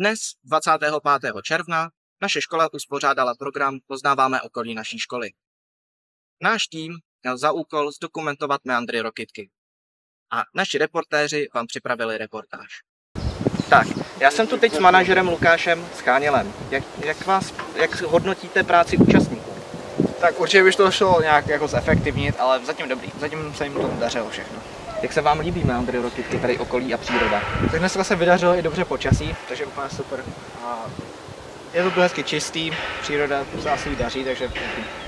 Dnes, 25. června, naše škola uspořádala program Poznáváme okolí naší školy. Náš tým měl za úkol zdokumentovat meandry Rokytky. A naši reportéři vám připravili reportáž. Tak, já jsem tu teď s manažerem Lukášem Schánělem. Jak hodnotíte práci účastníků? Tak určitě by to šlo nějak jako zefektivnit, ale zatím dobrý. Zatím se jim to dařilo všechno. Jak se vám líbí meandry Rokytky, tady okolí a příroda? Tak dneska se vydařilo i dobře počasí, takže úplně super. A je to hezky čistý, příroda se asi daří, takže...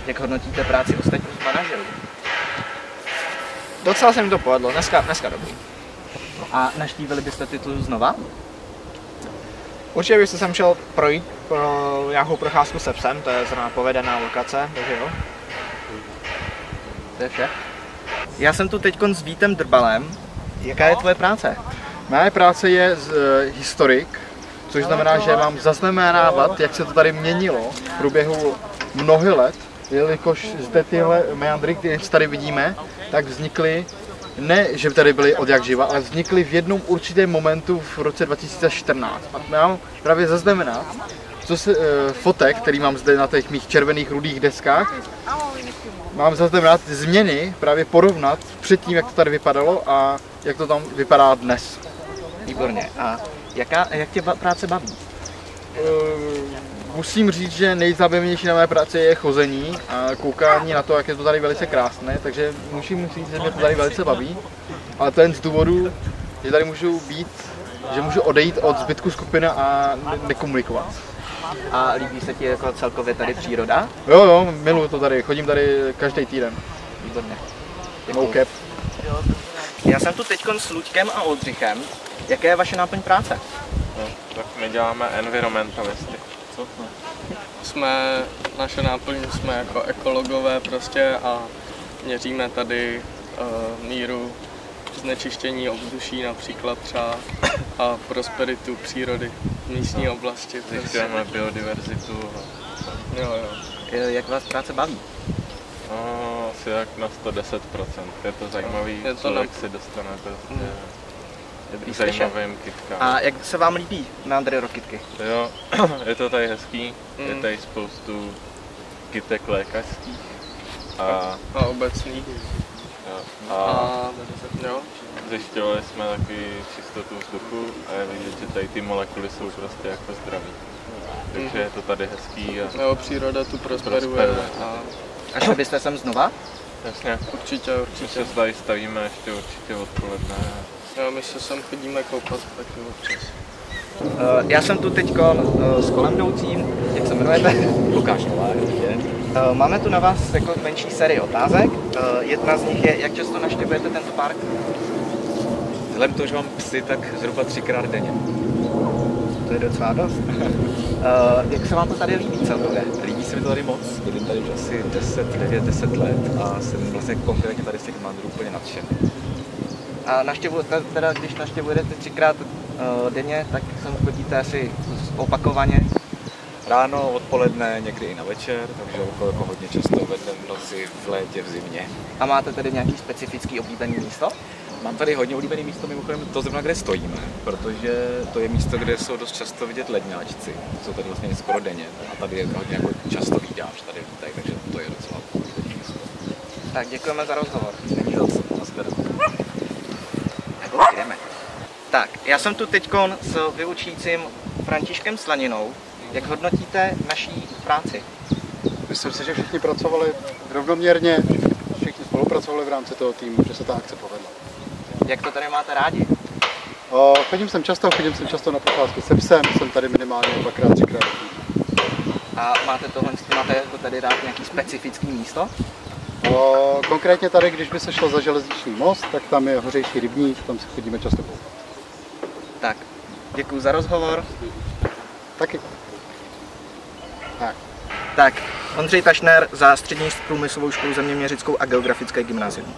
Jak hodnotíte práci ostatních manažerů? Docela se mi to povedlo, dneska dobrý. A navštívili byste titul znova? Určitě bych se sem šel projít pro nějakou procházku se psem, to je zrovna povedená lokace, takže jo. To je vše. Já jsem tu teďkon s Vítem Drbalem. Jaká je tvoje práce? Moje práce je historik, což znamená, že mám zaznamenávat, jak se to tady měnilo v průběhu mnohy let, jelikož zde tyhle meandry, které tady vidíme, tak vznikly, ne, že tady byly od jak živa, ale vznikly v jednom určitém momentu v roce 2014. A mám právě zaznamenat, co se fotek, který mám zde na těch mých červených rudých deskách, mám zaznamenat změny, právě porovnat před tím, jak to tady vypadalo a jak to tam vypadá dnes. Výborně. A jak tě práce baví? Musím říct, že nejzábavnější na mé práci je chození a koukání na to, jak je to tady velice krásné, takže musím říct, že mě to tady velice baví, ale to jen z důvodu, že tady můžu být, že můžu odejít od zbytku skupiny a nekomunikovat. A líbí se ti jako celkově tady příroda? Jo, miluji to tady, chodím tady každý týden. Výborně. No cap. Já jsem tu teďkon s Luďkem a Oldřichem. Jaké je vaše náplň práce? No, tak my děláme environmentalisty. Co? Naše náplň jsme jako ekologové prostě a měříme tady míru znečištění ovzduší například třeba a prosperitu přírody v místní oblasti. Zjišťujeme biodiverzitu. Jo. Jak vás práce baví? No, asi jak na 110%. Je to zajímavý, člověk si dostane prostě zajímavým kytkám. A jak se vám líbí meandry Rokytky? Jo, je to tady hezký, je tady spoustu kytek lékařských a obecných. Zjišťovali jsme takový čistotu vzduchu a je vidět, že tady ty molekuly jsou prostě jako zdraví. Takže je to tady hezký a příroda tu prosperuje. A šli byste sem znova? Jasně. Určitě. My se tady stavíme ještě určitě odpoledne. Jo, my se sem chodíme koupat taky občas. Já jsem tu teďkon s kolem jdoucím, jak se jmenujete? Lukáš. Máme tu na vás jako menší sérii otázek. Jedna z nich je, jak často navštěvujete tento park? Vzhledem k tomu, že mám psy, tak zhruba 3krát denně. To je docela dost. Jak se vám to tady líbí celkově? Líbí se mi to tady moc, bydlím tady už asi 10 let a jsem vlastně konkrétně tady z těch meandrů úplně nadšen. A když navštěvujete 3krát denně, tak sem chodíte asi opakovaně? Ráno, odpoledne, někdy i na večer, takže jako hodně často vedle v noci, v létě, v zimě. A máte tady nějaký specifický oblíbený místo? Mám tady hodně oblíbené místo, mimochodem to zrovna, kde stojíme, protože to je místo, kde jsou dost často vidět ledňáčci. Jsou tady vlastně skoro denně a tady je hodně jako často vídáš tady lítají, takže to je docela oblíbené místo. Tak děkujeme za rozhovor. Není za co, nashledanou. Jdeme. Tak, já jsem tu teďkon s vyučujícím Františkem Slaninou. Jak hodnotíte naší práci? Myslím si, že všichni pracovali rovnoměrně, všichni spolupracovali v rámci toho týmu, že se ta akce povedla. Jak to tady máte rádi? Chodím sem často na procházky se psem, jsem tady minimálně 2x, 3x. A máte jako tady rád nějaký specifický místo? Konkrétně tady, když by se šlo za železniční most, tak tam je hořejší rybník, tam se chodíme často koupat. Tak, děkuji za rozhovor. Taky. Tak, Ondřej Tašner za Střední průmyslovou školu zeměměřickou a geografické gymnázium.